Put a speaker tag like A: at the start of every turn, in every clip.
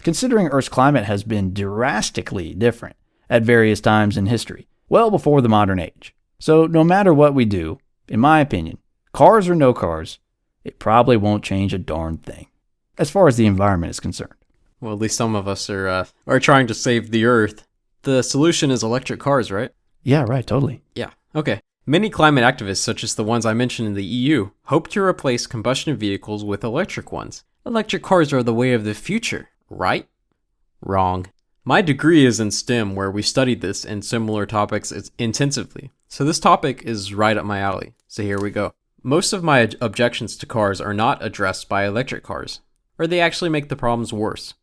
A: considering Earth's climate has been drastically different at various times in history, well before the modern age. So no matter what we do, in my opinion, cars or no cars, it probably won't change a darn thing, as far as the environment is concerned.
B: Well, at least some of us are trying to save the Earth. The solution is electric cars, right?
A: Yeah, right, totally.
B: Yeah, okay. Many climate activists, such as the ones I mentioned in the EU, hope to replace combustion vehicles with electric ones. Electric cars are the way of the future, right? Wrong. My degree is in STEM, where we studied this and similar topics intensively. So this topic is right up my alley. So here we go. Most of my objections to cars are not addressed by electric cars, or they actually make the problems worse.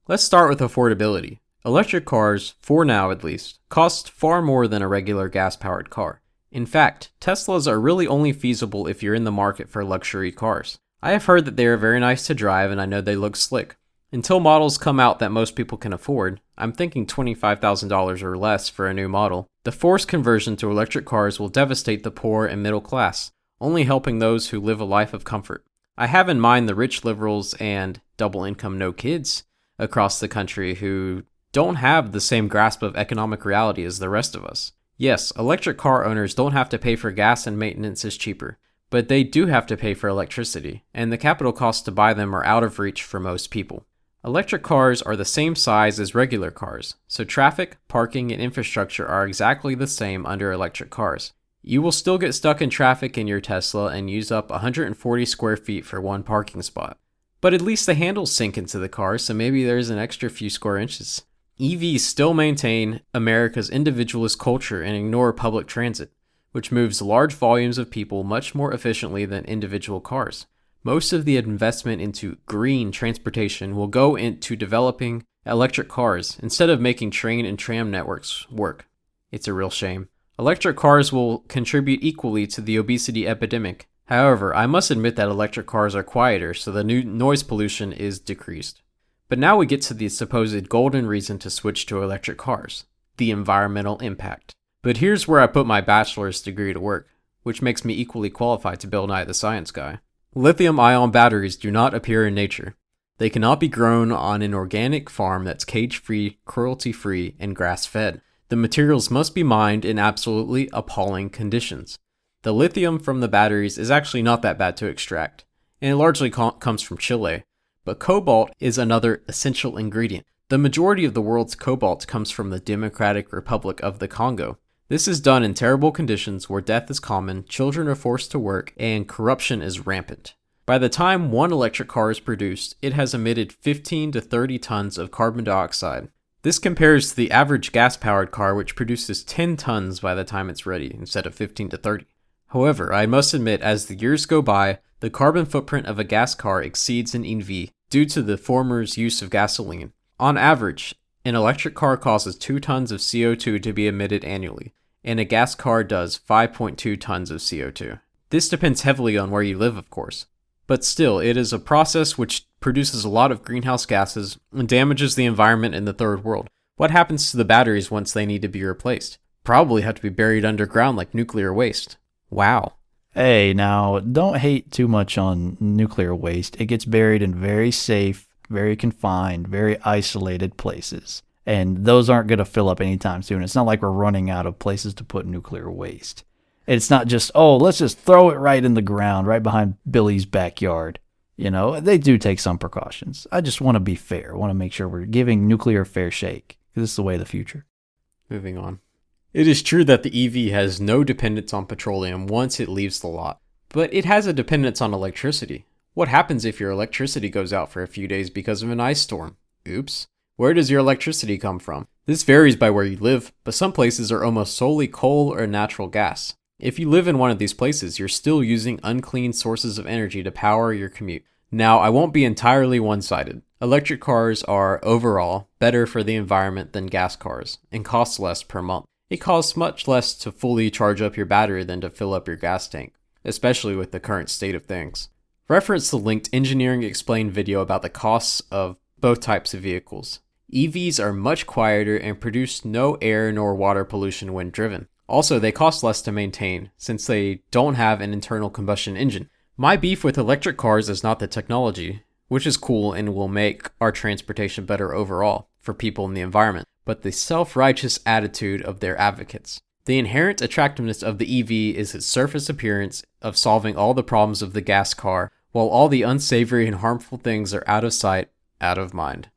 B: Let's start with affordability. Electric cars, for now at least, cost far more than a regular gas-powered car. In fact, Teslas are really only feasible if you're in the market for luxury cars. I have heard that they are very nice to drive and I know they look slick. Until models come out that most people can afford, I'm thinking $25,000 or less for a new model, the forced conversion to electric cars will devastate the poor and middle class, only helping those who live a life of comfort. I have in mind the rich liberals and double income no kids across the country who don't have the same grasp of economic reality as the rest of us. Yes, electric car owners don't have to pay for gas and maintenance is cheaper, but they do have to pay for electricity, and the capital costs to buy them are out of reach for most people. Electric cars are the same size as regular cars, so traffic, parking, and infrastructure are exactly the same under electric cars. You will still get stuck in traffic in your Tesla and use up 140 square feet for one parking spot. But at least the handles sink into the car, so maybe there's an extra few square inches. EVs still maintain America's individualist culture and ignore public transit, which moves large volumes of people much more efficiently than individual cars. Most of the investment into green transportation will go into developing electric cars instead of making train and tram networks work. It's a real shame. Electric cars will contribute equally to the obesity epidemic. However, I must admit that electric cars are quieter, so the noise pollution is decreased. But now we get to the supposed golden reason to switch to electric cars, the environmental impact. But here's where I put my bachelor's degree to work, which makes me equally qualified to Bill Nye the Science Guy. Lithium-ion batteries do not appear in nature. They cannot be grown on an organic farm that's cage-free, cruelty-free, and grass-fed. The materials must be mined in absolutely appalling conditions. The lithium from the batteries is actually not that bad to extract, and it largely comes from Chile. But cobalt is another essential ingredient. The majority of the world's cobalt comes from the Democratic Republic of the Congo. This is done in terrible conditions where death is common, children are forced to work, and corruption is rampant. By the time one electric car is produced, it has emitted 15 to 30 tons of carbon dioxide. This compares to the average gas-powered car, which produces 10 tons by the time it's ready, instead of 15 to 30. However, I must admit, as the years go by, the carbon footprint of a gas car exceeds an EV due to the former's use of gasoline. On average, an electric car causes 2 tons of CO2 to be emitted annually, and a gas car does 5.2 tons of CO2. This depends heavily on where you live, of course. But still, it is a process which produces a lot of greenhouse gases and damages the environment in the third world. What happens to the batteries once they need to be replaced? Probably have to be buried underground like nuclear waste. Wow.
A: Hey, now, don't hate too much on nuclear waste. It gets buried in very safe, very confined, very isolated places. And those aren't going to fill up anytime soon. It's not like we're running out of places to put nuclear waste. It's not just, oh, let's just throw it right in the ground, right behind Billy's backyard. You know, they do take some precautions. I just want to be fair. I want to make sure we're giving nuclear a fair shake. This is the way of the future.
B: Moving on. It is true that the EV has no dependence on petroleum once it leaves the lot, but it has a dependence on electricity. What happens if your electricity goes out for a few days because of an ice storm? Oops. Where does your electricity come from? This varies by where you live, but some places are almost solely coal or natural gas. If you live in one of these places, you're still using unclean sources of energy to power your commute. Now, I won't be entirely one-sided. Electric cars are, overall, better for the environment than gas cars, and cost less per month. It costs much less to fully charge up your battery than to fill up your gas tank, especially with the current state of things. Reference the linked Engineering Explained video about the costs of both types of vehicles. EVs are much quieter and produce no air nor water pollution when driven. Also, they cost less to maintain, since they don't have an internal combustion engine. My beef with electric cars is not the technology. which is cool and will make our transportation better overall for people and the environment, but the self-righteous attitude of their advocates. The inherent attractiveness of the EV is its surface appearance of solving all the problems of the gas car, while all the unsavory and harmful things are out of sight, out of mind.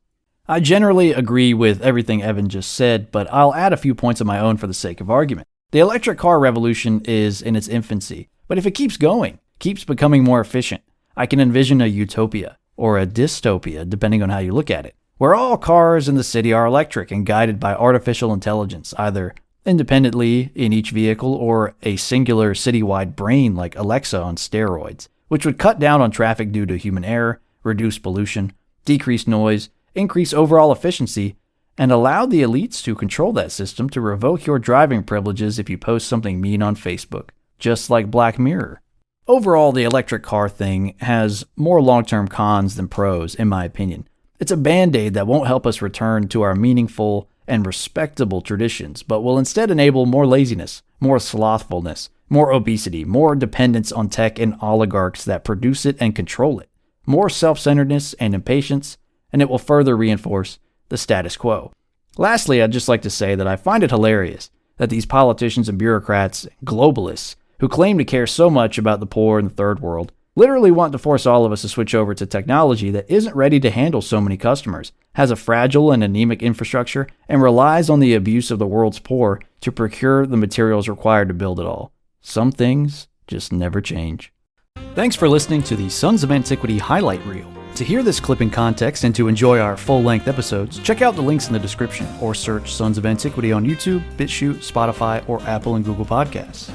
A: I generally agree with everything Evan just said, but I'll add a few points of my own for the sake of argument. The electric car revolution is in its infancy, but if it keeps going, keeps becoming more efficient, I can envision a utopia, or a dystopia, depending on how you look at it, where all cars in the city are electric and guided by artificial intelligence, either independently in each vehicle or a singular citywide brain like Alexa on steroids, which would cut down on traffic due to human error, reduce pollution, decrease noise, increase overall efficiency, and allow the elites to control that system to revoke your driving privileges if you post something mean on Facebook, just like Black Mirror. Overall, the electric car thing has more long-term cons than pros, in my opinion. It's a band-aid that won't help us return to our meaningful and respectable traditions, but will instead enable more laziness, more slothfulness, more obesity, more dependence on tech and oligarchs that produce it and control it, more self-centeredness and impatience, and it will further reinforce the status quo. Lastly, I'd just like to say that I find it hilarious that these politicians and bureaucrats, globalists, who claim to care so much about the poor in the third world, literally want to force all of us to switch over to technology that isn't ready to handle so many customers, has a fragile and anemic infrastructure, and relies on the abuse of the world's poor to procure the materials required to build it all. Some things just never change. Thanks for listening to the Sons of Antiquity highlight reel. To hear this clip in context and to enjoy our full-length episodes, check out the links in the description or search Sons of Antiquity on YouTube, BitChute, Spotify, or Apple and Google Podcasts.